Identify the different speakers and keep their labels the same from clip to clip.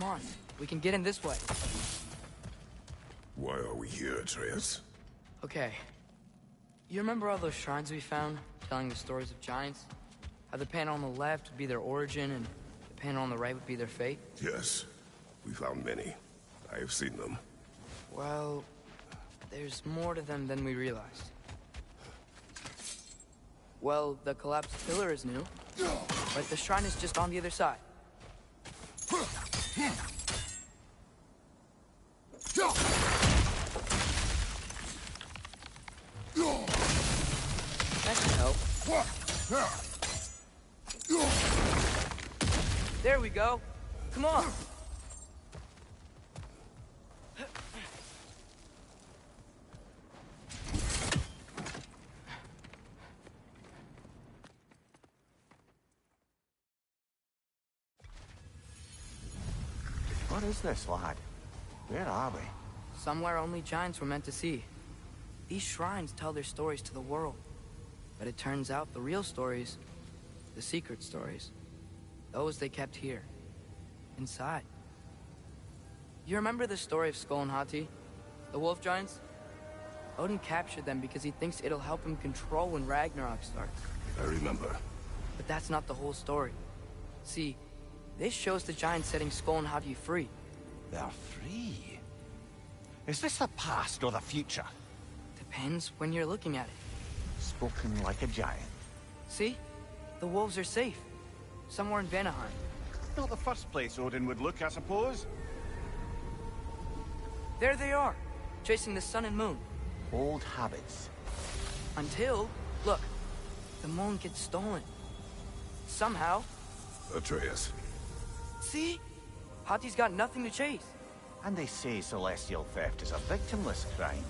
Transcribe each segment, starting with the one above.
Speaker 1: Come on, we can get in this way.
Speaker 2: Why are we here, Atreus?
Speaker 1: Okay. You remember all those shrines we found, telling the stories of giants? How the panel on the left would be their origin, and the panel on the right would be their fate?
Speaker 2: Yes, we found many. I have seen them.
Speaker 1: Well, there's more to them than we realized. Well, the collapsed pillar is new, but the shrine is just on the other side. That should help. There we go. Come on.
Speaker 3: What is this, lad? Where are we?
Speaker 1: Somewhere only giants were meant to see. These shrines tell their stories to the world. But it turns out the real stories, the secret stories, those they kept here, inside. You remember the story of Skull and Hati, the wolf giants? Odin captured them because he thinks it'll help him control when Ragnarok starts.
Speaker 2: I remember.
Speaker 1: But that's not the whole story. See, this shows the giants setting Skull and Hati free.
Speaker 3: They're free? Is this the past or the future?
Speaker 1: Depends when you're looking at it.
Speaker 3: Spoken like a giant.
Speaker 1: See? The wolves are safe. Somewhere in Vanaheim.
Speaker 3: Not the first place Odin would look, I suppose.
Speaker 1: There they are, chasing the sun and moon.
Speaker 3: Old habits.
Speaker 1: Until, look, the moon gets stolen. Somehow.
Speaker 2: Atreus.
Speaker 1: See? Hati's got nothing to chase.
Speaker 3: And they say celestial theft is a victimless crime.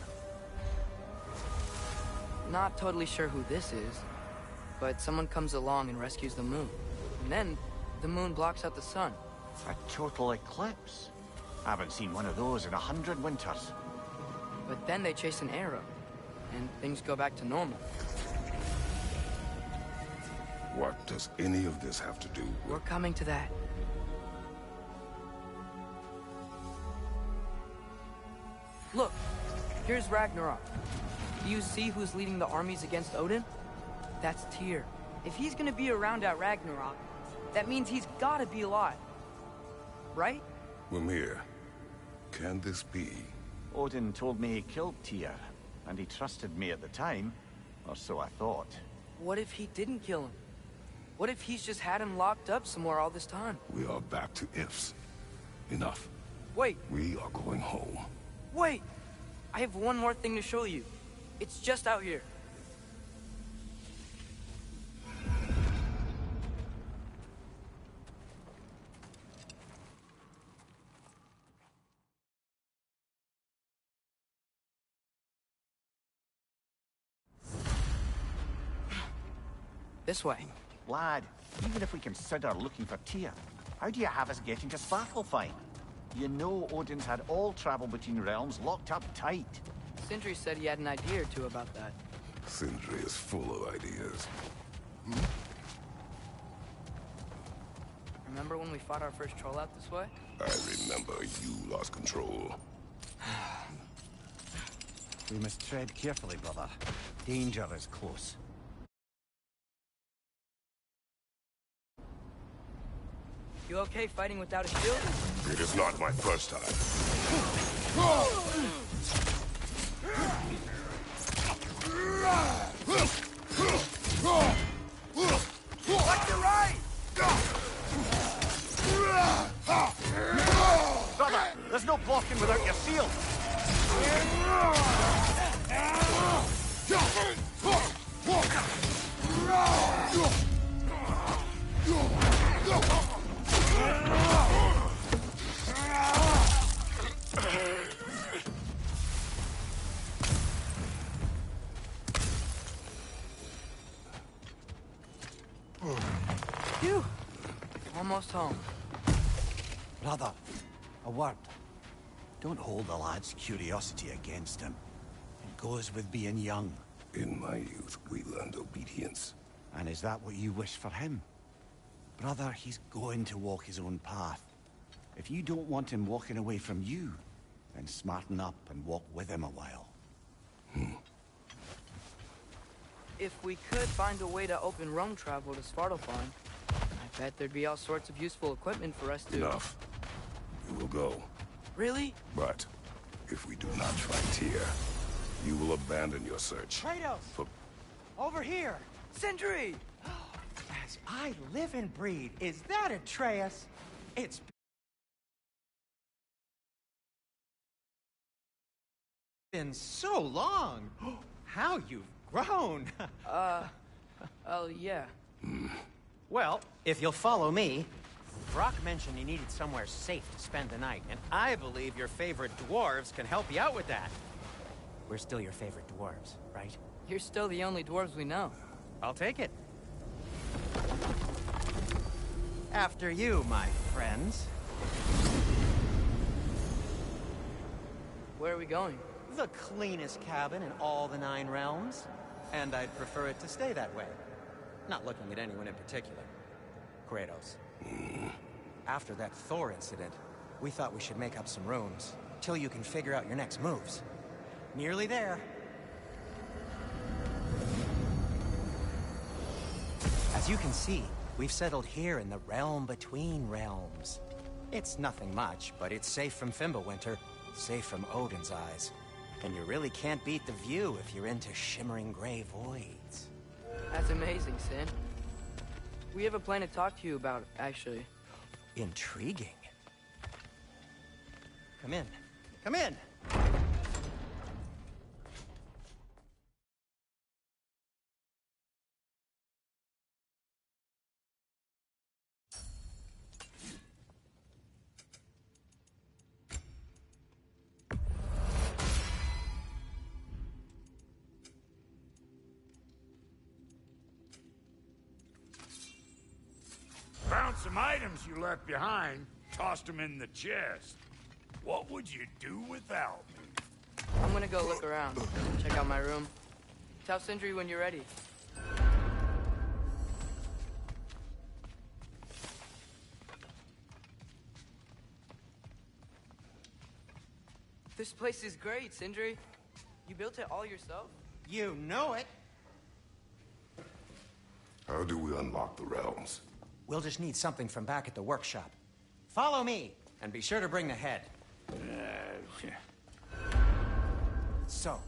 Speaker 1: Not totally sure who this is, but someone comes along and rescues the moon. And then, the moon blocks out the sun.
Speaker 3: A total eclipse. I haven't seen one of those in 100 winters.
Speaker 1: But then they chase an arrow, and things go back to normal.
Speaker 2: What does any of this have to do with...
Speaker 1: We're coming to that. Look, here's Ragnarok. Do you see who's leading the armies against Odin? That's Tyr. If he's gonna be around at Ragnarok, that means he's gotta be alive. Right?
Speaker 2: Mimir, can this be?
Speaker 3: Odin told me he killed Tyr, and he trusted me at the time, or so I thought.
Speaker 1: What if he didn't kill him? What if he's just had him locked up somewhere all this time?
Speaker 2: We are back to ifs. Enough.
Speaker 1: Wait,
Speaker 2: We are going home.
Speaker 1: wait! I have one more thing to show you. It's just out here. This way.
Speaker 3: Lad, even if we consider looking for Tyr, how do you have us getting to Svartalfheim? You know Odin's had all travel between realms locked up tight.
Speaker 1: Sindri said he had an idea or two about that.
Speaker 2: Sindri is full of ideas.
Speaker 1: Remember when we fought our first troll out this way?
Speaker 2: I remember you lost control.
Speaker 3: We must tread carefully, brother. Danger is close.
Speaker 1: You okay fighting without a shield?
Speaker 2: It is not my first time.
Speaker 1: Watch your right!
Speaker 3: Brother, there's no blocking without your shield.
Speaker 1: Phew! Almost home.
Speaker 3: Brother, a word. Don't hold the lad's curiosity against him. It goes with being young.
Speaker 2: In my youth, we learned obedience.
Speaker 3: And is that what you wish for him? Brother, he's going to walk his own path. If you don't want him walking away from you, then smarten up and walk with him a while.
Speaker 1: If we could find a way to open roam travel to Svartalfheim, I bet there'd be all sorts of useful equipment for us to...
Speaker 2: Enough. We will go.
Speaker 1: Really?
Speaker 2: But if we do not fight here, you will abandon your search.
Speaker 4: Kratos!
Speaker 2: For...
Speaker 4: Over here!
Speaker 1: Sindri!
Speaker 4: As I live and breathe, is that Atreus? It's been so long. How you've grown.
Speaker 1: Oh, yeah.
Speaker 4: Well, if you'll follow me, Brock mentioned you needed somewhere safe to spend the night, and I believe your favorite dwarves can help you out with that. We're still your favorite dwarves, right?
Speaker 1: You're still the only dwarves we know.
Speaker 4: I'll take it. After you, my friends.
Speaker 1: Where are we going?
Speaker 4: The cleanest cabin in all the 9 realms. And I'd prefer it to stay that way. Not looking at anyone in particular. Kratos. After that Thor incident, we thought we should make up some rooms, till you can figure out your next moves. Nearly there. As you can see, we've settled here in the realm between realms. It's nothing much, but it's safe from Fimbulwinter, safe from Odin's eyes. And you really can't beat the view if you're into shimmering gray voids.
Speaker 1: That's amazing, Sin. We have a plan to talk to you about, actually.
Speaker 4: Intriguing. Come in. Come in!
Speaker 5: Found some items you left behind, tossed them in the chest. What would you do without me?
Speaker 1: I'm gonna go look around, check out my room. Tell Sindri when you're ready. This place is great, Sindri. You built it all yourself?
Speaker 4: You know it!
Speaker 2: How do we unlock the realms?
Speaker 4: We'll just need something from back at the workshop. Follow me, and be sure to bring the head. So,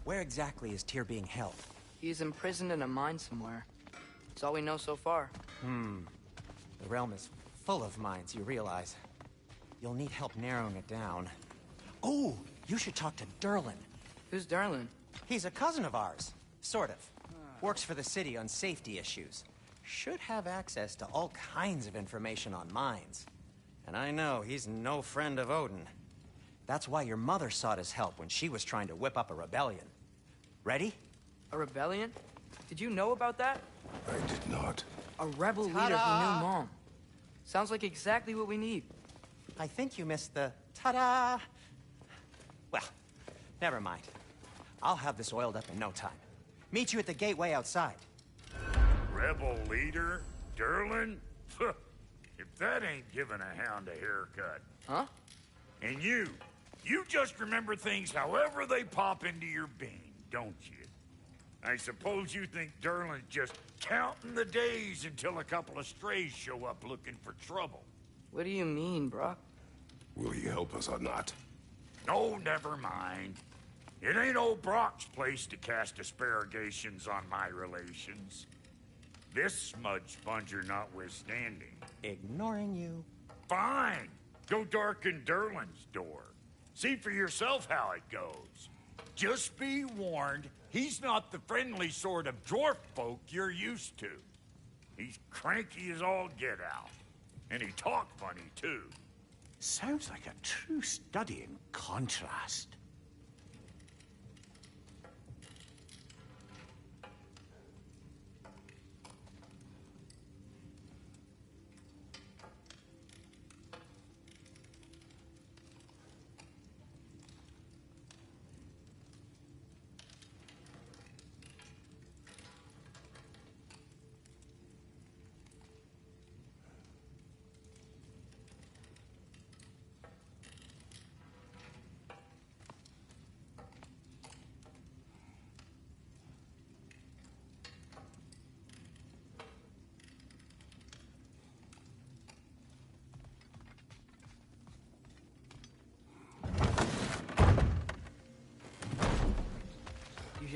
Speaker 4: where exactly is Tyr being held?
Speaker 1: He's imprisoned in a mine somewhere. That's all we know so far.
Speaker 4: The realm is full of mines, you realize. You'll need help narrowing it down. Oh, you should talk to Durlin.
Speaker 1: Who's Darlin?
Speaker 4: He's a cousin of ours. Sort of. Works for the city on safety issues. Should have access to all kinds of information on mines. And I know he's no friend of Odin. That's why your mother sought his help when she was trying to whip up a rebellion. Ready?
Speaker 1: A rebellion? Did you know about that?
Speaker 2: I did not.
Speaker 1: A rebel leader who knew Mom. Sounds like exactly what we need.
Speaker 4: I think you missed the ta-da! Well, never mind. I'll have this oiled up in no time. Meet you at the gateway outside.
Speaker 5: Rebel leader? Durlin? If that ain't giving a hound a haircut.
Speaker 1: Huh?
Speaker 5: And you just remember things however they pop into your bean, don't you? I suppose you think Durlin's just counting the days until a couple of strays show up looking for trouble.
Speaker 1: What do you mean, Brock?
Speaker 2: Will he help us or not?
Speaker 5: No, never mind. It ain't old Brock's place to cast asparagations on my relations. This smudge sponger notwithstanding.
Speaker 4: Ignoring you.
Speaker 5: Fine. Go darken Durlin's door. See for yourself how it goes. Just be warned, he's not the friendly sort of dwarf folk you're used to. He's cranky as all get out. And he talk funny, too.
Speaker 3: Sounds like a true study in contrast.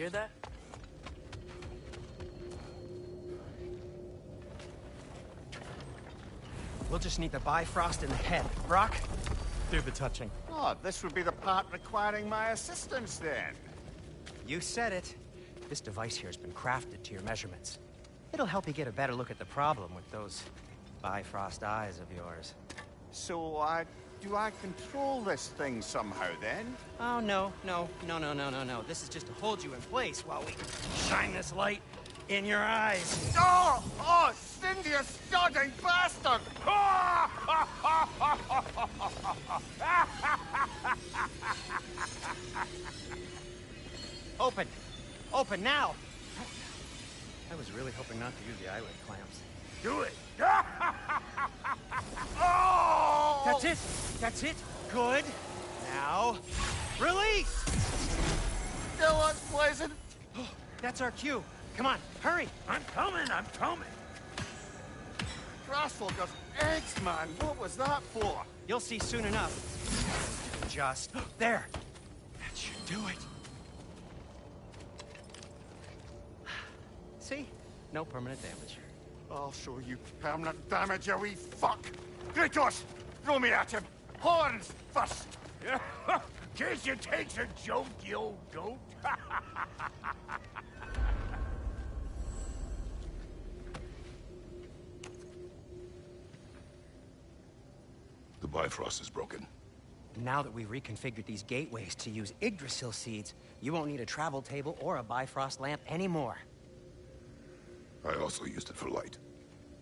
Speaker 1: hear that?
Speaker 4: We'll just need the Bifrost in the head. Brock, do the touching.
Speaker 3: Oh, this would be the part requiring my assistance then.
Speaker 4: You said it. This device here has been crafted to your measurements. It'll help you get a better look at the problem with those Bifrost eyes of yours.
Speaker 3: So, do I control this thing somehow then?
Speaker 4: Oh, no. This is just to hold you in place while we shine this light in your eyes.
Speaker 3: Oh! Oh, Cindy, you studding bastard!
Speaker 4: Open! Open now! I was really hoping not to use the eyelid clamps.
Speaker 5: Do it!
Speaker 3: Oh!
Speaker 4: That's it! That's it! Good! Now, release!
Speaker 3: Still unpleasant.
Speaker 4: That's our cue. Come on, hurry!
Speaker 5: I'm coming!
Speaker 3: Grassful got eggs, man. What was that for?
Speaker 4: You'll see soon enough. Just... there! That should do it. See? No permanent damage.
Speaker 3: I'll show you permanent damage, you wee fuck! Kratos! Throw me at him! Horns first!
Speaker 5: Case you takes a joke, you old goat.
Speaker 2: The Bifrost is broken.
Speaker 4: Now that we've reconfigured these gateways to use Yggdrasil seeds, you won't need a travel table or a Bifrost lamp anymore.
Speaker 2: I also used it for light.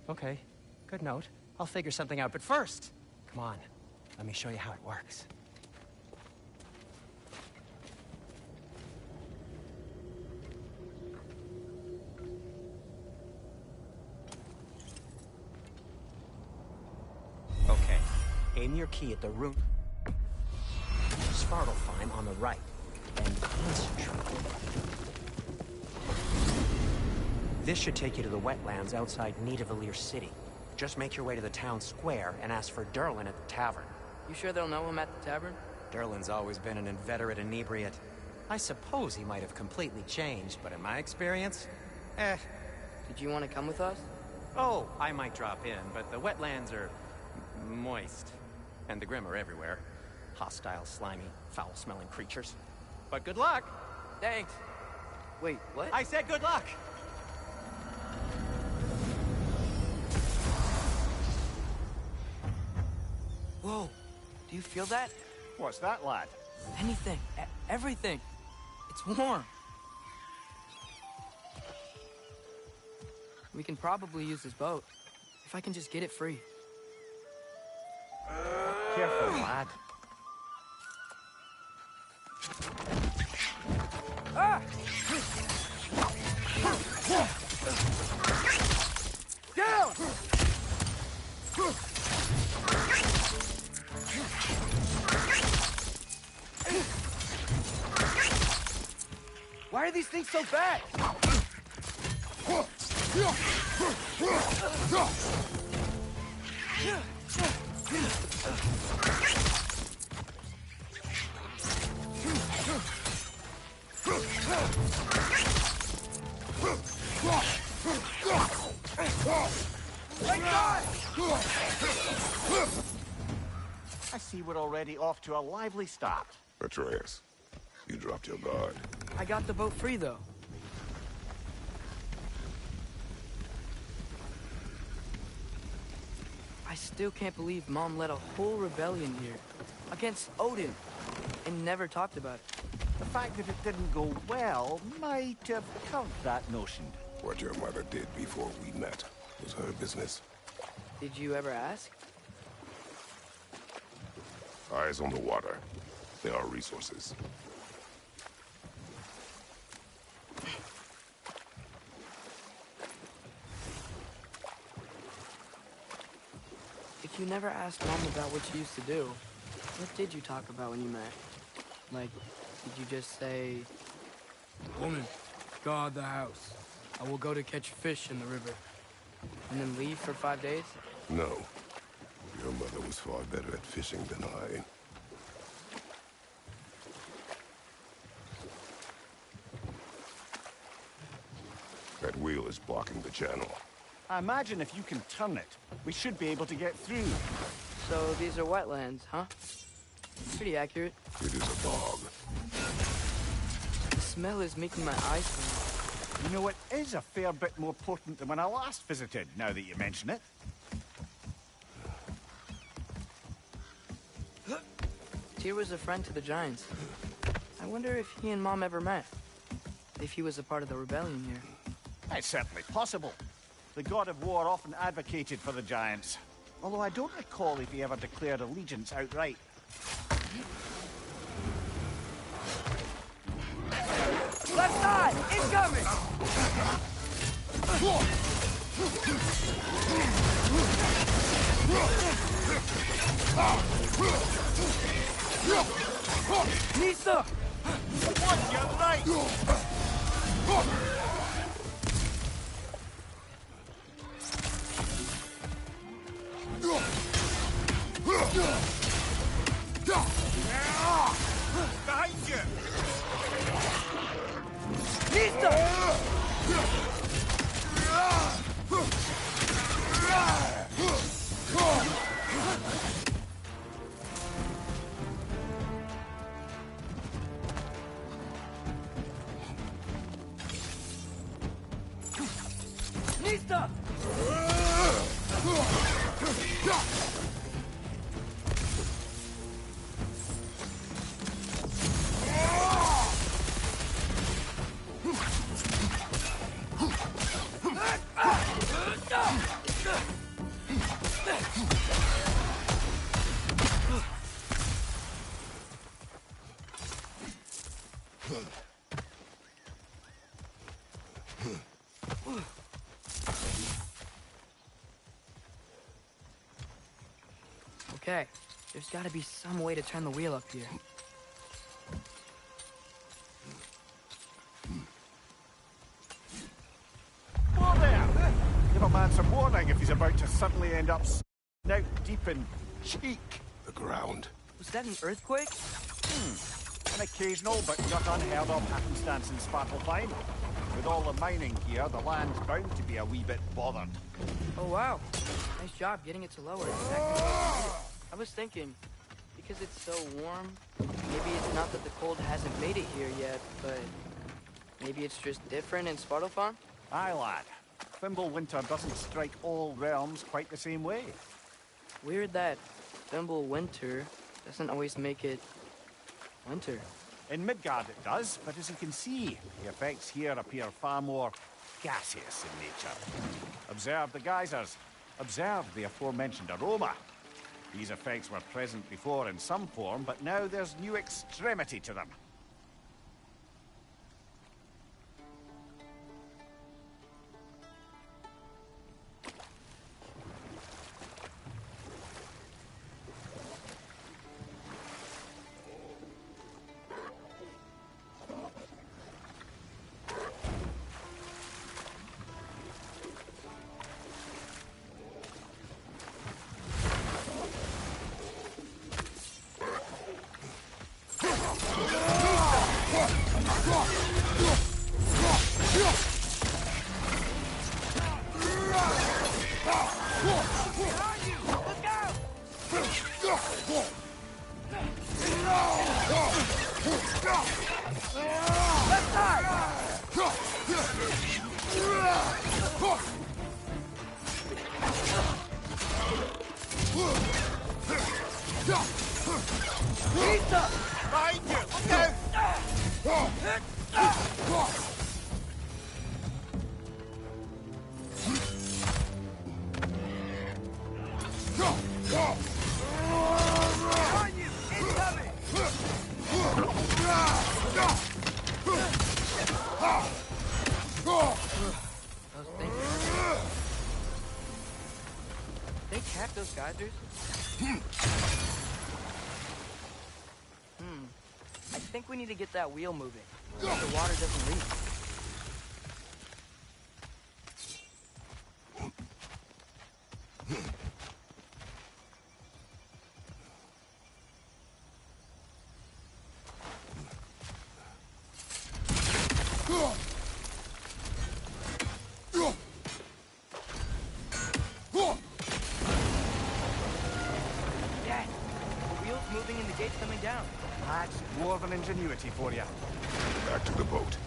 Speaker 4: Okay, good note. I'll figure something out, but first, come on, let me show you how it works. Okay, aim your key at the root. Svartalfheim on the right, and concentrate. This should take you to the wetlands outside Nidavellir City. Just make your way to the town square and ask for Durlin at the tavern.
Speaker 1: You sure they'll know him at the tavern?
Speaker 4: Durlin's always been an inveterate inebriate. I suppose he might have completely changed, but in my experience,
Speaker 1: Did you want to come with us?
Speaker 4: Oh, I might drop in, but the wetlands are moist. And the Grim are everywhere. Hostile, slimy, foul-smelling creatures. But good luck!
Speaker 1: Thanks. Wait, what?
Speaker 4: I said good luck!
Speaker 1: Whoa, do you feel that?
Speaker 3: What's that, lad?
Speaker 1: Anything, everything. It's warm. We can probably use this boat, if I can just get it free.
Speaker 3: Careful, lad.
Speaker 1: Ah! Down! Why are these things so bad?
Speaker 3: I see we're already off to a lively start.
Speaker 2: Atreus, you dropped your guard.
Speaker 1: I got the boat free, though. I still can't believe Mom led a whole rebellion here. Against Odin. And never talked about it.
Speaker 3: The fact that it didn't go well might have covered that notion.
Speaker 2: What your mother did before we met was her business.
Speaker 1: Did you ever ask?
Speaker 2: Eyes on the water. There are resources.
Speaker 1: If you never asked Mom about what you used to do, what did you talk about when you met? Like, did you just say... Woman, guard the house. I will go to catch fish in the river. And then leave for 5 days?
Speaker 2: No. Your mother was far better at fishing than I. is blocking the channel.
Speaker 3: I imagine if you can turn it, we should be able to get through.
Speaker 1: So these are wetlands, huh? Pretty accurate.
Speaker 2: It is a bog.
Speaker 1: The smell is making my eyes burn.
Speaker 3: You know, it is a fair bit more potent than when I last visited, now that you mention it.
Speaker 1: Tyr was a friend to the Giants. I wonder if he and Mom ever met. If he was a part of the rebellion here.
Speaker 3: It's certainly possible. The god of war often advocated for the Giants. Although I don't recall if he ever declared allegiance outright.
Speaker 1: Left side! Incoming! Nisa!
Speaker 3: What? You're right! Behind you!
Speaker 1: Nista! Okay, there's gotta be some way to turn the wheel up here.
Speaker 3: Whoa there! Give a man some warning if he's about to suddenly end up out deep in cheek.
Speaker 2: The ground.
Speaker 1: Was that an earthquake?
Speaker 3: An occasional but not unheard of happenstance in Svartalfheim. With all the mining here, the land's bound to be a wee bit bothered.
Speaker 1: Oh wow, nice job getting it to lower exactly where I needed it. I was thinking, because it's so warm, maybe it's not that the cold hasn't made it here yet, but maybe it's just different in Svartalfheim?
Speaker 3: Aye, lad. Thimble winter doesn't strike all realms quite the same way.
Speaker 1: Weird that Thimble winter doesn't always make it winter.
Speaker 3: In Midgard it does, but as you can see, the effects here appear far more gaseous in nature. Observe the geysers. Observe the aforementioned aroma. These effects were present before in some form, but now there's new extremity to them. Behind you! Look out!
Speaker 1: They cap those geysers? I think we need to get that wheel moving, so the water doesn't leak.
Speaker 3: dwarven ingenuity for you.
Speaker 2: Back to the boat.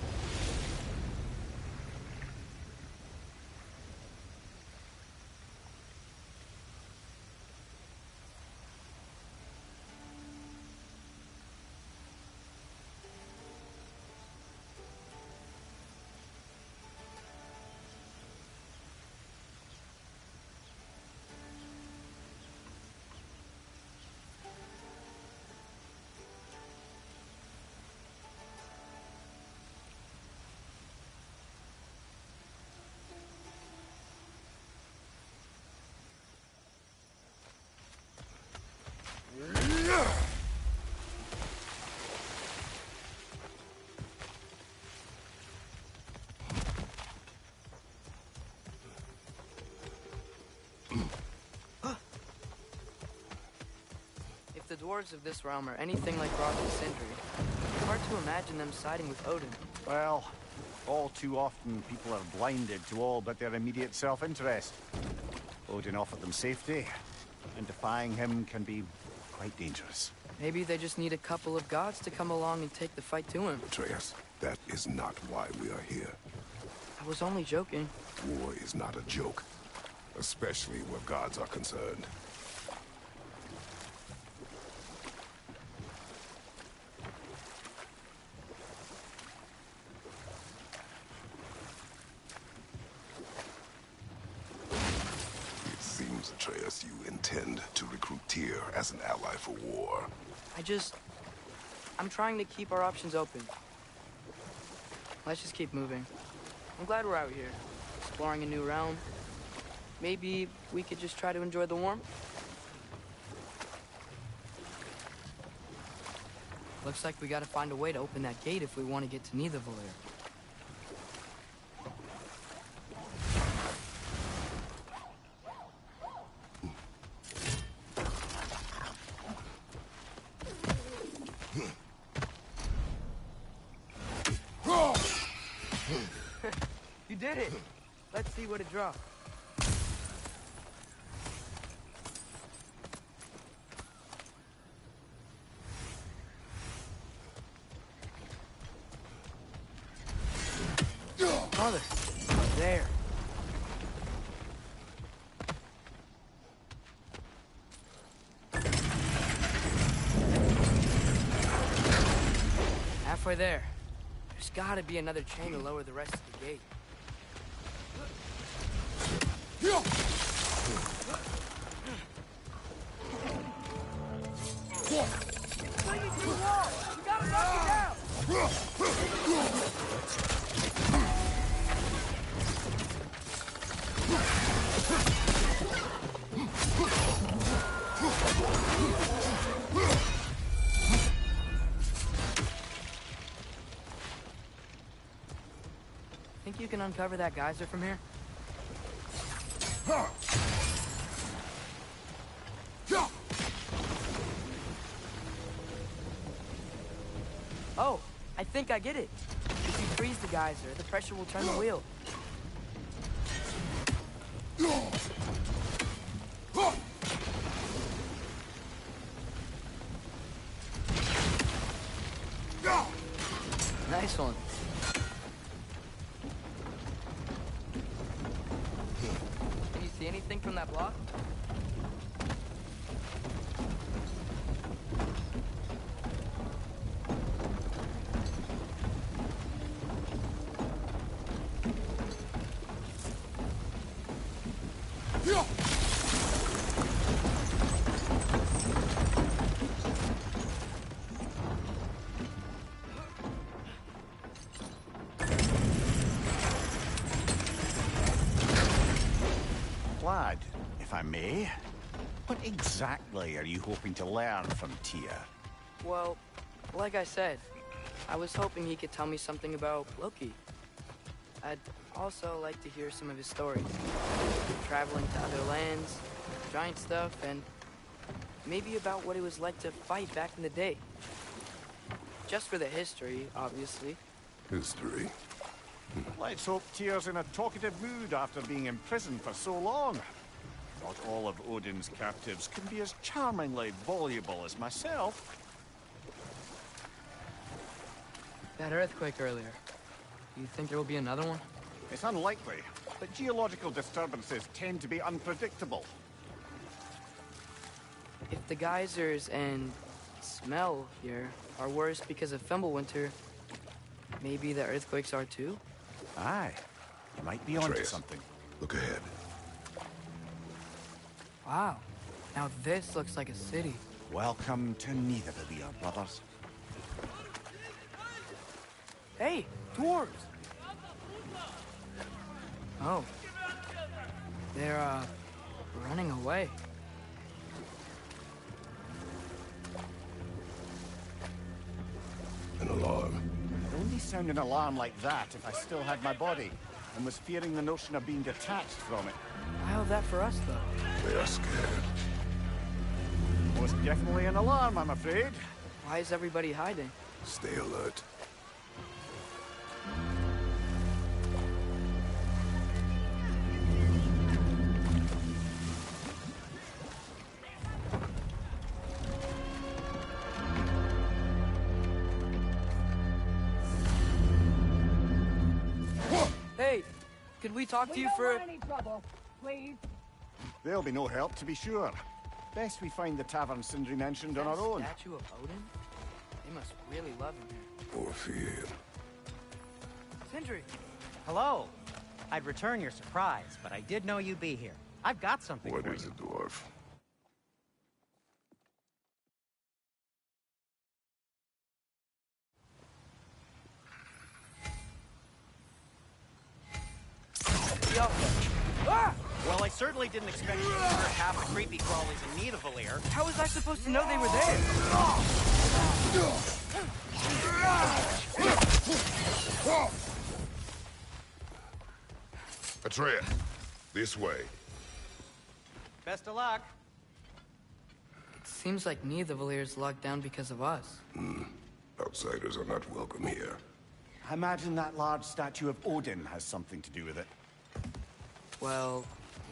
Speaker 1: If the dwarves of this realm are anything like Roth and Sindri, it's hard to imagine them siding with Odin.
Speaker 3: Well, all too often people are blinded to all but their immediate self-interest. Odin offered them safety, and defying him can be quite dangerous.
Speaker 1: Maybe they just need a couple of gods to come along and take the fight to him.
Speaker 2: Atreus, that is not why we are here.
Speaker 1: I was only joking.
Speaker 2: War is not a joke, especially where gods are concerned. It seems, Atreus, you intend to recruit Tyr as an ally for war.
Speaker 1: I'm trying to keep our options open. Let's just keep moving. I'm glad we're out here, exploring a new realm. Maybe we could just try to enjoy the warmth? Looks like we gotta find a way to open that gate if we want to get to Nidavellir. You did it! Let's see what it drops. Mother, there. Halfway there. There's gotta be another chain to lower the rest of the gate. Swing it to the wall! You gotta knock it down! Think you can uncover that geyser from here? Oh, I think I get it. If you freeze the geyser, the pressure will turn the wheel. Nice one. Can you see anything from that block?
Speaker 3: Lad, if I may, what exactly are you hoping to learn from Tyr?
Speaker 1: Well, like I said, I was hoping he could tell me something about Loki. I'd also like to hear some of his stories. Traveling to other lands, giant stuff, and maybe about what it was like to fight back in the day. Just for the history, obviously.
Speaker 2: History?
Speaker 3: Let's hope Tyr's in a talkative mood after being imprisoned for so long. Not all of Odin's captives can be as charmingly voluble as myself.
Speaker 1: That earthquake earlier. Do you think there will be another one?
Speaker 3: It's unlikely, but geological disturbances tend to be unpredictable.
Speaker 1: If the geysers and smell here are worse because of Fimbulwinter, maybe the earthquakes are too?
Speaker 3: Aye. You might be onto
Speaker 2: Atreus,
Speaker 3: something.
Speaker 2: look ahead.
Speaker 1: Wow. Now this looks like a city.
Speaker 3: Welcome to Nidavellir, brothers.
Speaker 1: Hey, dwarves! Oh. They're, running away.
Speaker 2: An alarm.
Speaker 3: I'd only sound an alarm like that if I still had my body, and was fearing the notion of being detached from it.
Speaker 1: Why all that for us, though?
Speaker 2: They are scared.
Speaker 3: Most definitely an alarm, I'm afraid.
Speaker 1: Why is everybody hiding?
Speaker 2: Stay alert.
Speaker 1: Hey, could we talk to you for...
Speaker 6: any trouble, please.
Speaker 3: There'll be no help, to be sure. Best we find the tavern Sindri mentioned on our own.
Speaker 1: Statue of Odin? They must really love him here.
Speaker 2: Or fear.
Speaker 1: Sindri!
Speaker 4: Hello. I'd return your surprise, but I did know you'd be here. I've got something
Speaker 2: What
Speaker 4: for
Speaker 2: is
Speaker 4: you.
Speaker 2: it, dwarf?
Speaker 1: Ah!
Speaker 4: Well, I certainly didn't expect you to hurt half the creepy crawlies in Nidavellir.
Speaker 1: How was I supposed to know they were there?
Speaker 2: Atreus, this way.
Speaker 4: Best of luck.
Speaker 1: It seems like Nidavellir locked down because of us.
Speaker 2: Outsiders are not welcome here.
Speaker 3: I imagine that large statue of Odin has something to do with it.
Speaker 1: Well,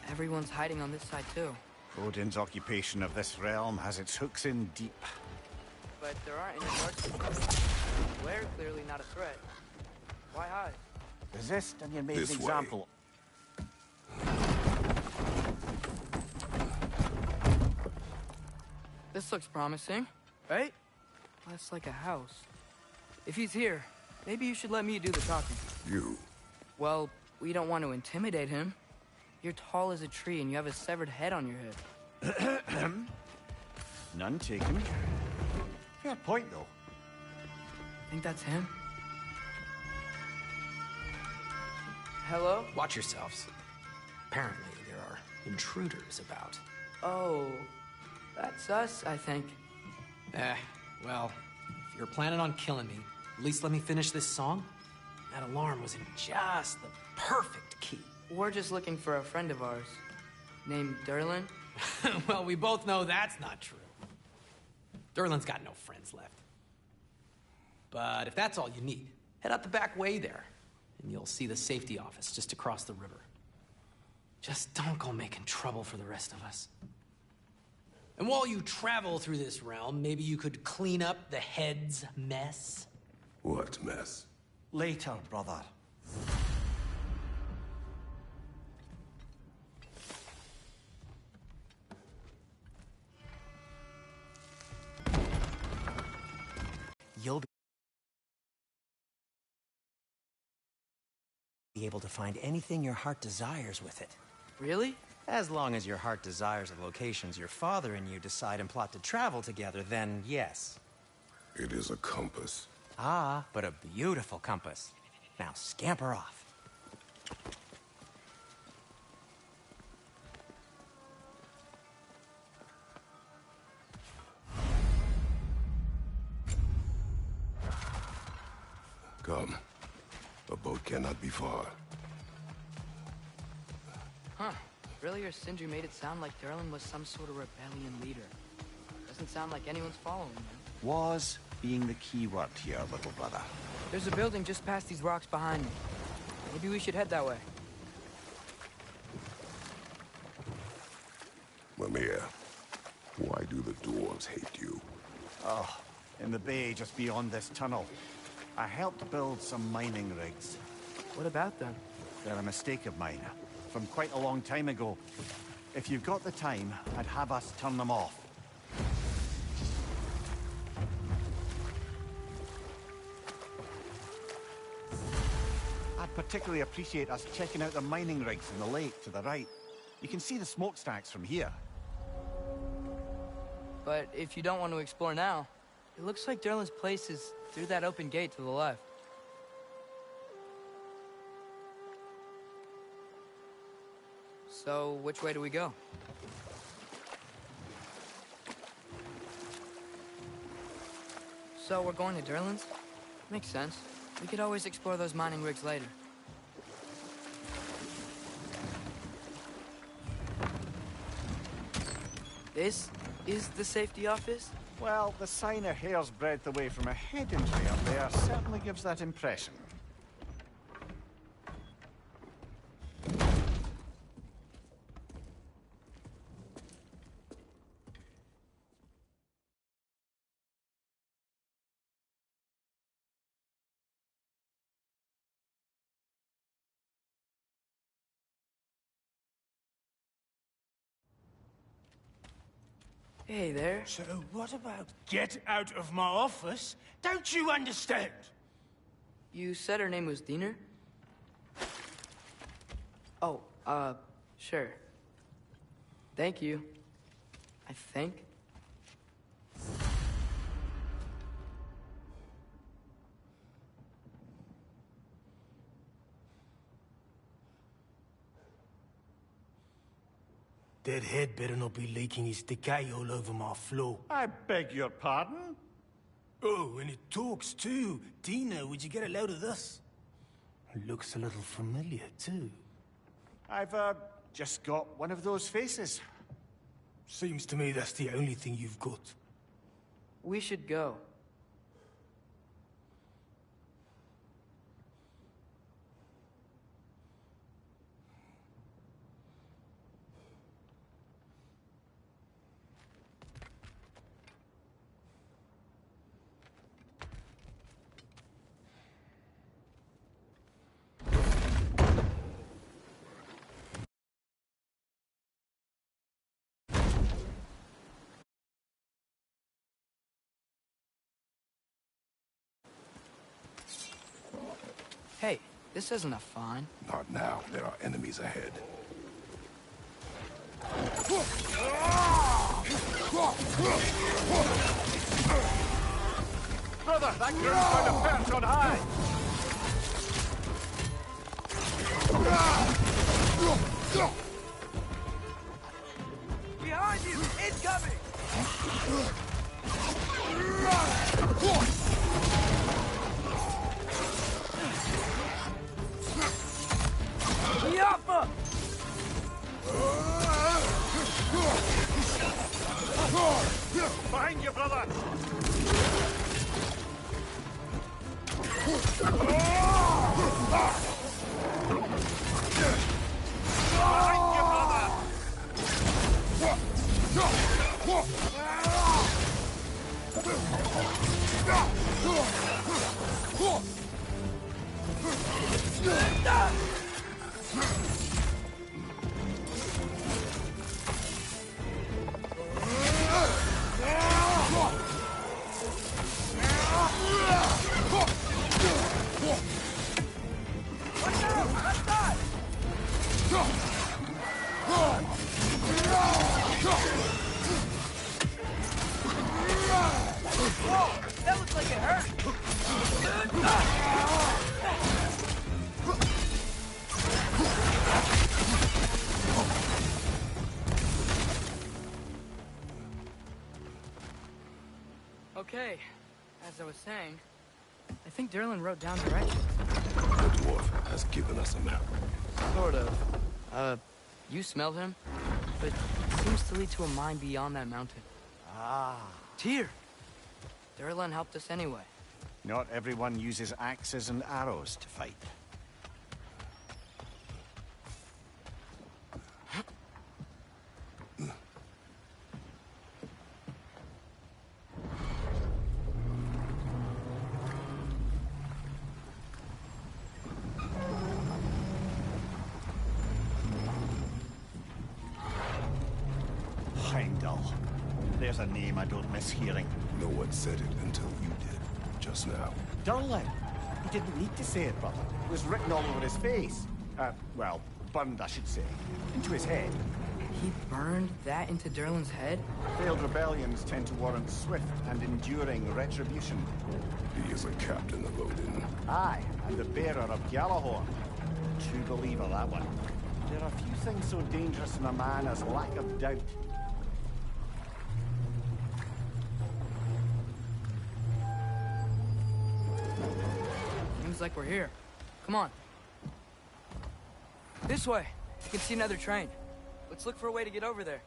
Speaker 1: everyone's hiding on this side too.
Speaker 3: Odin's occupation of this realm has its hooks in deep.
Speaker 1: But there aren't any guards. We're clearly not a threat. Why hide?
Speaker 3: Resist and you made an
Speaker 2: This way.
Speaker 3: example.
Speaker 1: This looks promising, right? Less like a house. If he's here, maybe you should let me do the talking.
Speaker 2: You.
Speaker 1: Well, we don't want to intimidate him. You're tall as a tree and you have a severed head on your head.
Speaker 3: None taken. Fair point, though.
Speaker 1: Think that's him? Hello?
Speaker 7: Watch yourselves. Apparently, there are intruders about.
Speaker 1: Oh, that's us, I think.
Speaker 7: Well, if you're planning on killing me, at least let me finish this song. That alarm was in just the perfect key.
Speaker 1: We're just looking for a friend of ours, named Durlin.
Speaker 7: Well, we both know that's not true. Durlin's got no friends left. But if that's all you need, head out the back way there, and you'll see the safety office just across the river. Just don't go making trouble for the rest of us. And while you travel through this realm, maybe you could clean up the head's mess.
Speaker 2: What mess?
Speaker 3: Later, brother.
Speaker 4: You'll be able to find anything your heart desires with it.
Speaker 1: Really?
Speaker 4: As long as your heart desires the locations your father and you decide and plot to travel together, then yes.
Speaker 2: It is a compass.
Speaker 4: Ah, but a beautiful compass. Now scamper off.
Speaker 2: Come. A boat cannot be far.
Speaker 1: Huh. Earlier, Sindri made it sound like Durlin was some sort of rebellion leader. Doesn't sound like anyone's following him.
Speaker 3: Was being the key word here, little brother.
Speaker 1: There's a building just past these rocks behind me. Maybe we should head that way.
Speaker 2: Mimir, why do the dwarves hate you?
Speaker 3: Oh, in the bay just beyond this tunnel. I helped build some mining rigs.
Speaker 1: What about them?
Speaker 3: They're a mistake of mine, from quite a long time ago. If you've got the time, I'd have us turn them off. I'd particularly appreciate us checking out the mining rigs in the lake to the right. You can see the smokestacks from here.
Speaker 1: But if you don't want to explore now, it looks like Derlin's place is through that open gate to the left. So, which way do we go? So, we're going to Derlin's? Makes sense. We could always explore those mining rigs later. This is the safety office?
Speaker 3: Well, the sign a hair's breadth away from a head injury up there certainly gives that impression.
Speaker 1: Hey there.
Speaker 6: So what about get out of my office? Don't you understand?
Speaker 1: You said her name was Diener? Oh, sure. Thank you. I think.
Speaker 6: That head better not be leaking his decay all over my floor.
Speaker 3: I beg your pardon?
Speaker 6: Oh, and it talks too. Dina, would you get a load of this? It looks a little familiar too.
Speaker 3: I've, just got one of those faces.
Speaker 6: Seems to me that's the only thing you've got.
Speaker 1: We should go. Hey, this isn't a fine.
Speaker 2: Not now. There are enemies ahead.
Speaker 3: Brother, that groom's going to perch on high!
Speaker 1: Behind you! Incoming! Yappa!
Speaker 3: Behind you, brother! Behind you, brother!
Speaker 1: Whoa! That looks like it hurt! Okay, as I was saying, I think Derlin wrote down directions.
Speaker 2: The dwarf has given us a map.
Speaker 1: Sort of. You smell him? But it seems to lead to a mine beyond that mountain.
Speaker 3: Ah.
Speaker 1: Tyr! Derlin helped us anyway.
Speaker 3: Not everyone uses axes and arrows to fight. Dull. There's a name I don't miss hearing.
Speaker 2: No one said it until you did, just now.
Speaker 3: Durlin. He didn't need to say it, brother. It was written all over his face. Well, burned, I should say. Into his head.
Speaker 1: He burned that into Durlin's head?
Speaker 3: Failed rebellions tend to warrant swift and enduring retribution.
Speaker 2: He is a captain of Odin.
Speaker 3: Aye, and the bearer of Gjallarhorn. True believer, that one. There are few things so dangerous in a man as lack of doubt.
Speaker 1: Seems like we're here. Come on. This way. You can see another train. Let's look for a way to get over there.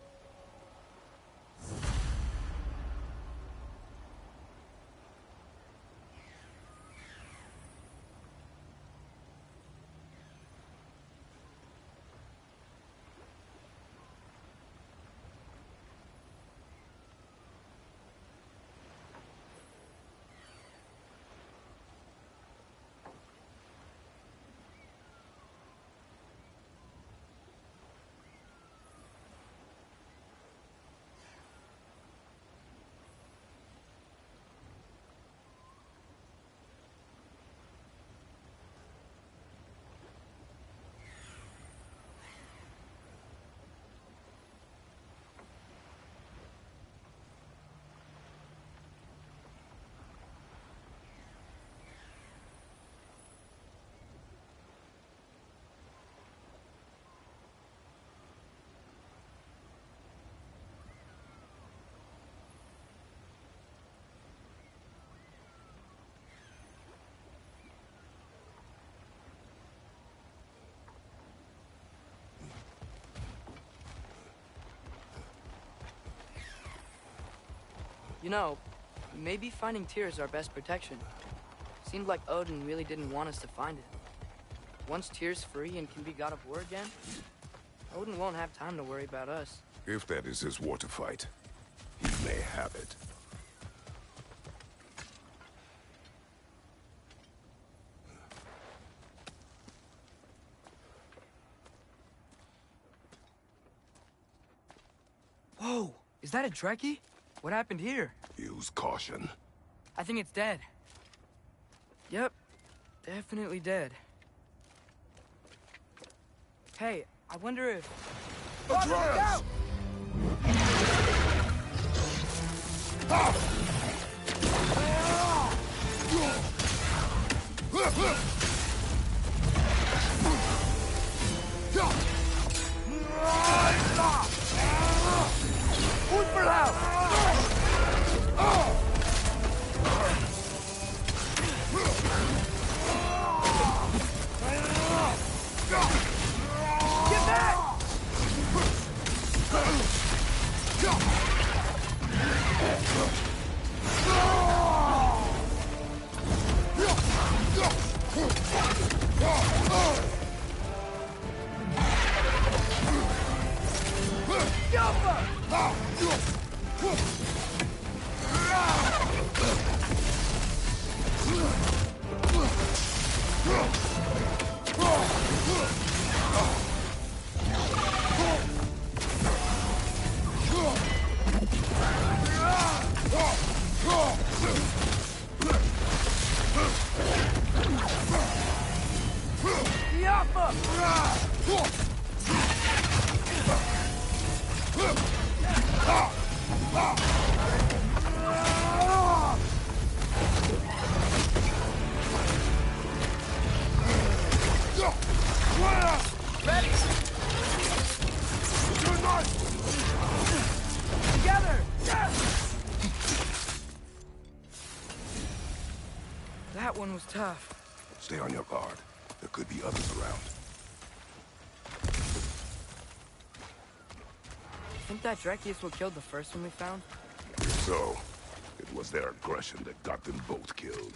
Speaker 1: You know, maybe finding Tyr is our best protection. Seemed like Odin really didn't want us to find it. Once Tyr's free and can be god of war again, Odin won't have time to worry about us.
Speaker 2: If that is his war to fight, he may have it.
Speaker 1: Whoa! Is that a Trekkie? What happened here?
Speaker 2: Use caution.
Speaker 1: I think it's dead. Yep. Definitely dead. Hey, I wonder if...
Speaker 2: Atreus!
Speaker 1: Get back! That one was tough.
Speaker 2: Stay on your guard. There could be others around.
Speaker 1: Think that Dreki is what killed the first one we found?
Speaker 2: If so, it was their aggression that got them both killed.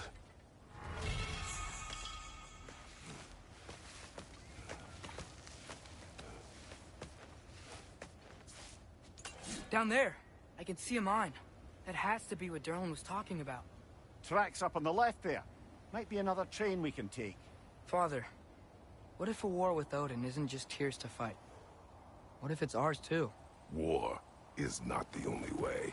Speaker 1: Down there. I can see a mine. That has to be what Durlin was talking about.
Speaker 3: Tracks up on the left there. Might be another train we can take.
Speaker 1: Father, what if a war with Odin isn't just Tyr's to fight? What if it's ours too?
Speaker 2: War is not the only way.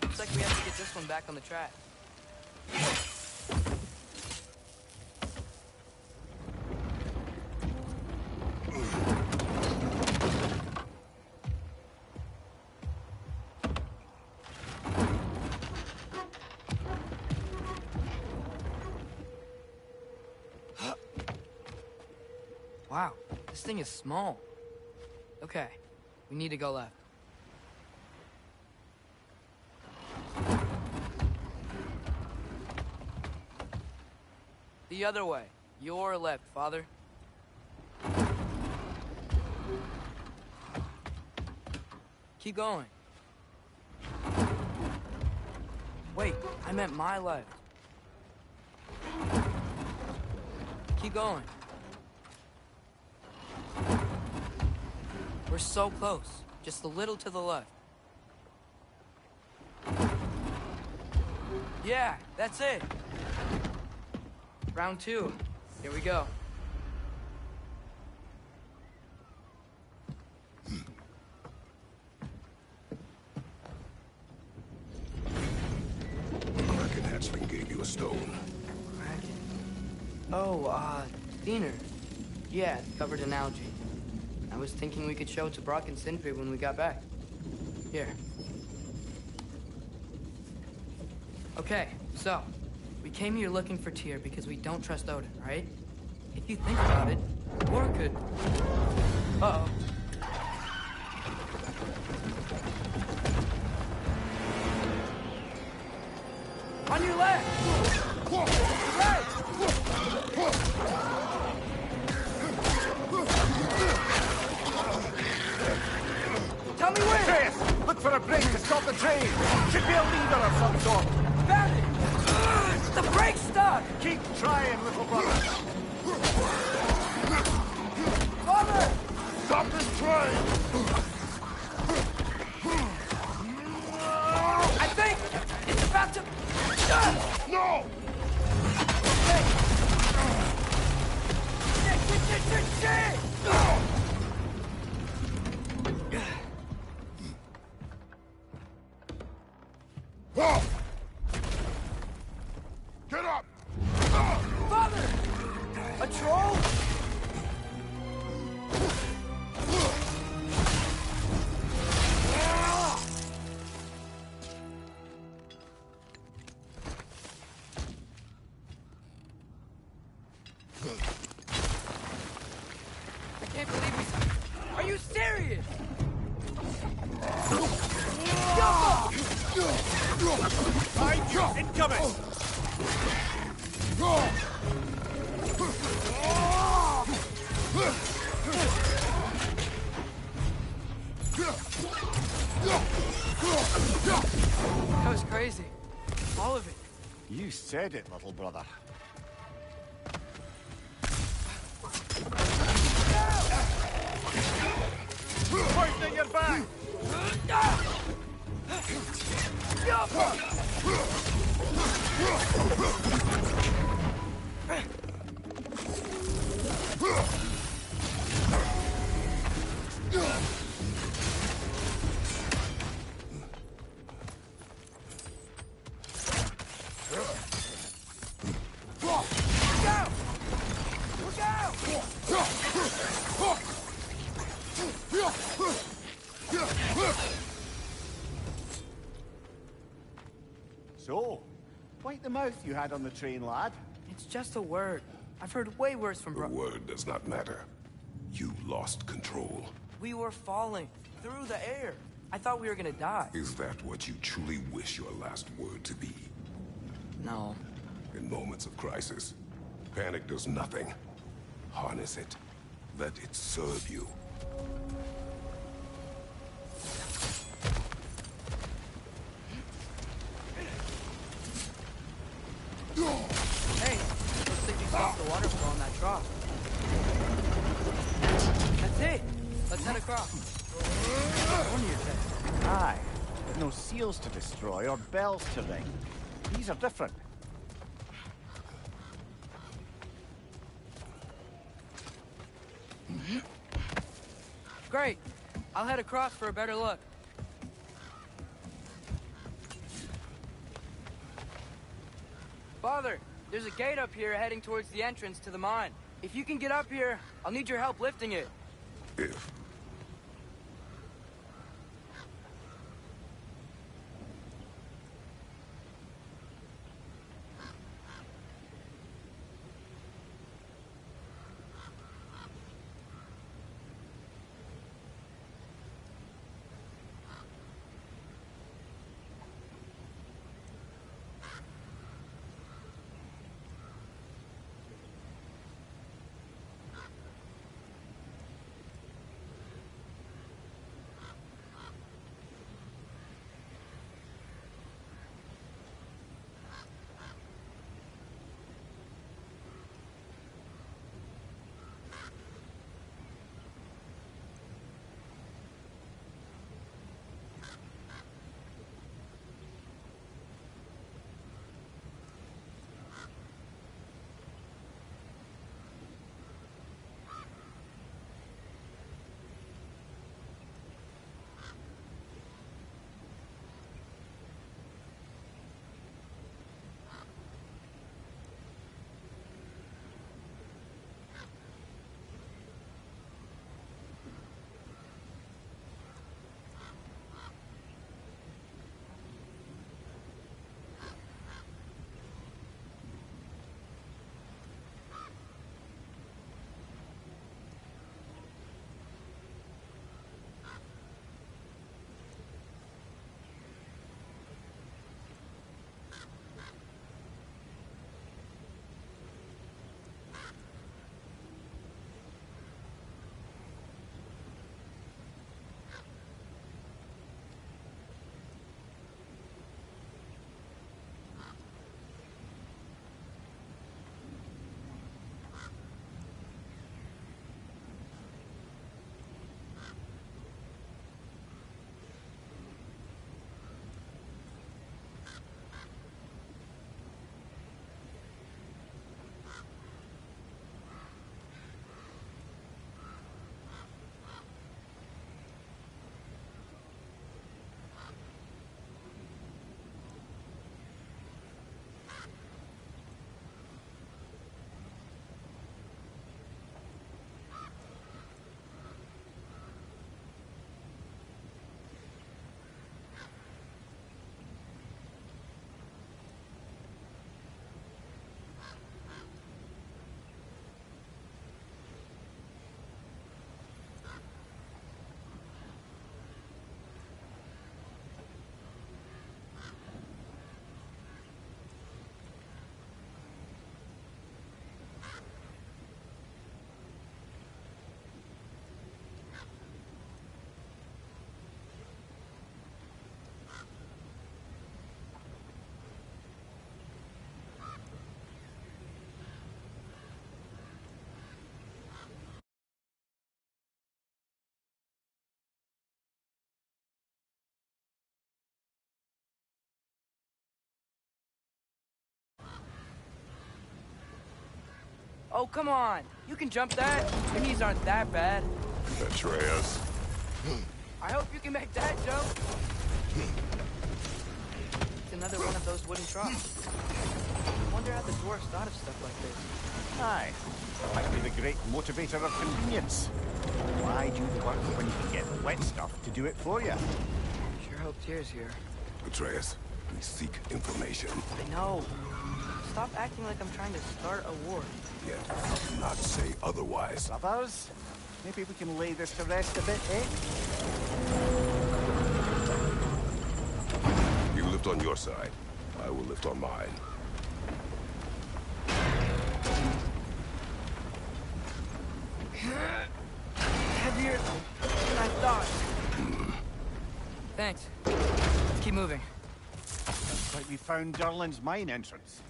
Speaker 1: Looks like we have to get this one back on the track. Wow, this thing is small. Okay, we need to go left. The other way. Your left, Father. Keep going. Wait, I meant my left. Keep going. We're so close. Just a little to the left. Yeah, that's it. Round 2. Here we go.
Speaker 2: Kraken hatchling gave you a stone.
Speaker 1: Kraken. Oh, Diener. Yeah, covered in algae. I was thinking we could show it to Brock and Sindri when we got back. Here. Okay, so, we came here looking for Tyr because we don't trust Odin, right? If you think about it, or could... Uh-oh. On your left! Right! Tell me where!
Speaker 3: Atreus, look for a break to stop the train. Should be a leader of some sort.
Speaker 1: Found it! The brake's stuck!
Speaker 3: Keep trying, little brother.
Speaker 1: Father!
Speaker 2: Stop this train!
Speaker 1: I think it's about to...
Speaker 2: No!
Speaker 1: Shit!
Speaker 2: Oh! Get up!
Speaker 1: Father! A troll? I can't believe we... Are you serious?
Speaker 3: Behind you, incoming!
Speaker 1: That was crazy. All of it.
Speaker 3: You said it, little brother. Pointing your back! So, wipe the mouth you had on the train, lad.
Speaker 1: It's just a word. I've heard way worse from
Speaker 2: The
Speaker 1: Bro...
Speaker 2: word does not matter. You lost control.
Speaker 1: We were falling through the air. I thought we were gonna die.
Speaker 2: Is that what you truly wish your last word to be?
Speaker 1: No.
Speaker 2: In moments of crisis, panic does nothing. Harness it. Let it serve you.
Speaker 1: Hey, looks like you stopped the water flow in that trough. That's it. Let's head across. One of your tests.
Speaker 3: Aye, but no seals to destroy or bells to ring. These are different.
Speaker 1: Great. I'll head across for a better look. Father, there's a gate up here heading towards the entrance to the mine. If you can get up here, I'll need your help lifting it.
Speaker 2: If.
Speaker 1: Oh, come on. You can jump that. Your knees aren't that bad.
Speaker 2: Atreus.
Speaker 1: I hope you can make that jump. It's another one of those wooden troughs. I wonder how the dwarves thought of stuff like this.
Speaker 3: Aye, might be the great motivator of convenience. Why do the work when you can get wet stuff to do it for you?
Speaker 1: Sure hope Tyr's here.
Speaker 2: Atreus, we seek information.
Speaker 1: I know. Stop acting like I'm trying to start a war.
Speaker 2: Yet do not say otherwise.
Speaker 3: Brothers, maybe we can lay this to rest a bit, eh?
Speaker 2: You lift on your side. I will lift on mine.
Speaker 1: Heavier. Thanks. Let's keep moving.
Speaker 3: Looks like we found Durlin's mine entrance.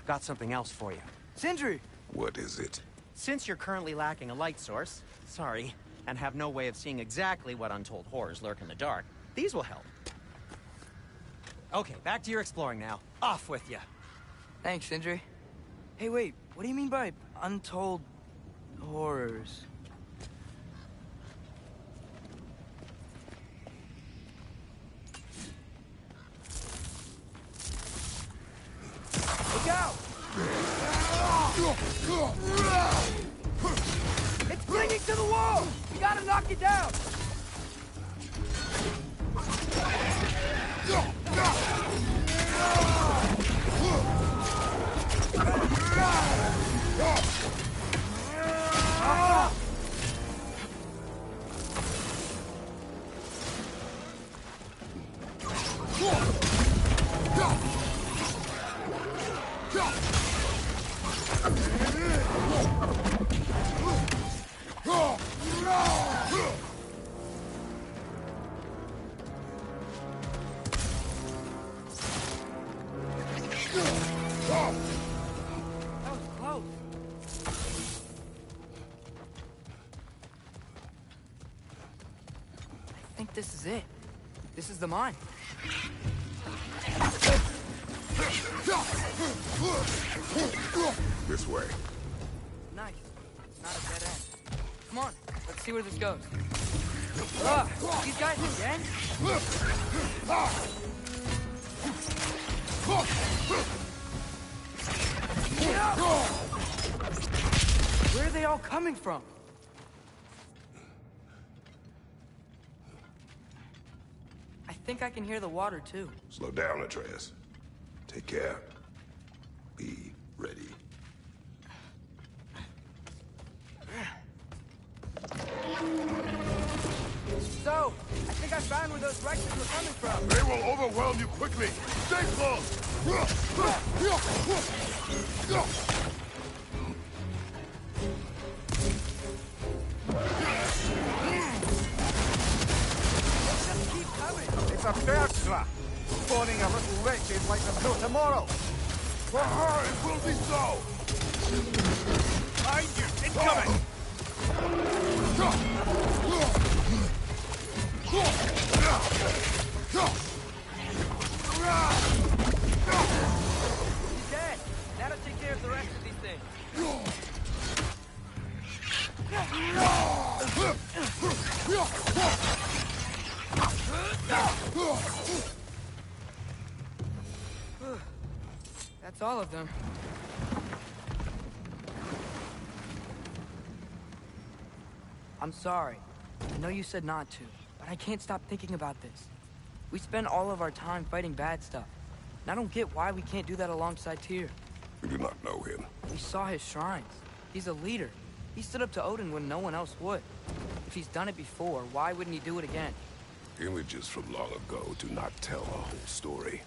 Speaker 4: Got something else for you.
Speaker 1: Sindri!
Speaker 2: What is it?
Speaker 4: Since you're currently lacking a light source, sorry, and have no way of seeing exactly what untold horrors lurk in the dark, these will help. Okay, back to your exploring now. Off with you.
Speaker 1: Thanks, Sindri. Hey, wait, what do you mean by untold horrors? Look out! It's clinging to the wall! We gotta knock it down! That was close. I think this is it. This is the mine.
Speaker 2: This way.
Speaker 1: Nice. It's not a dead end. Come on, let's see where this goes. Ugh, these guys again? Where are they all coming from? I think I can hear the water too.
Speaker 2: Slow down, Atreus. Take care. Be ready.
Speaker 1: So, I think I found where those Rexes were coming from.
Speaker 2: They will overwhelm you quickly. Stay close.
Speaker 1: Just keep coming.
Speaker 3: It's a bear trap. Spawning a little wretches like there's no tomorrow.
Speaker 2: For her, it will be so.
Speaker 3: Behind you! Incoming!
Speaker 1: He's dead. That'll take care of the rest of these things. That's all of them. I'm sorry. I know you said not to, but I can't stop thinking about this. We spend all of our time fighting bad stuff. And I don't get why we can't do that alongside Tyr.
Speaker 2: We do not know him.
Speaker 1: We saw his shrines. He's a leader. He stood up to Odin when no one else would. If he's done it before, why wouldn't he do it again?
Speaker 2: Images from long ago do not tell a whole story.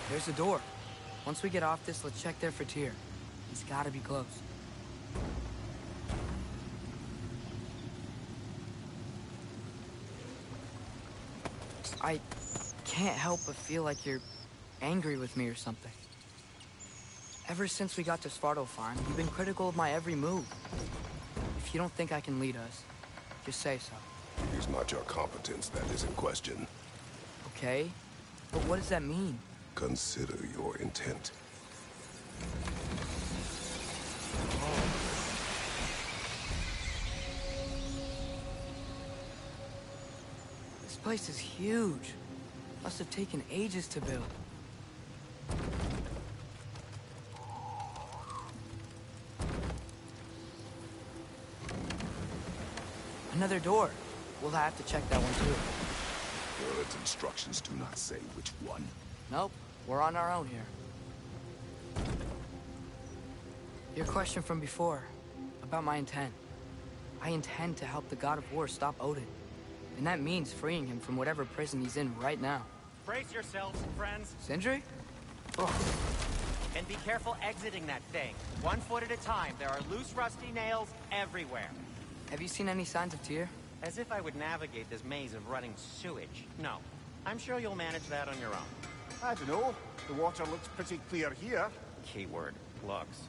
Speaker 1: There's the door. Once we get off this, let's check there for Tyr. He's gotta be close. I can't help but feel like you're angry with me or something. Ever since we got to Svartalfheim, you've been critical of my every move. If you don't think I can lead us, just say so.
Speaker 2: It is not your competence that is in question.
Speaker 1: Okay? But what does that mean?
Speaker 2: Consider your intent.
Speaker 1: This place is huge. Must have taken ages to build. Another door. We'll have to check that one too.
Speaker 2: Word's instructions do not say which one.
Speaker 1: Nope, we're on our own here. Your question from before, about my intent. I intend to help the God of War stop Odin. And that means freeing him from whatever prison he's in right now.
Speaker 4: Brace yourselves, friends.
Speaker 1: Sindri?
Speaker 4: And be careful exiting that thing. 1 foot at a time. There are loose, rusty nails everywhere.
Speaker 1: Have you seen any signs of Tyr?
Speaker 4: As if I would navigate this maze of running sewage. No. I'm sure you'll manage that on your own.
Speaker 3: I don't know. The water looks pretty clear here.
Speaker 4: Keyword, looks.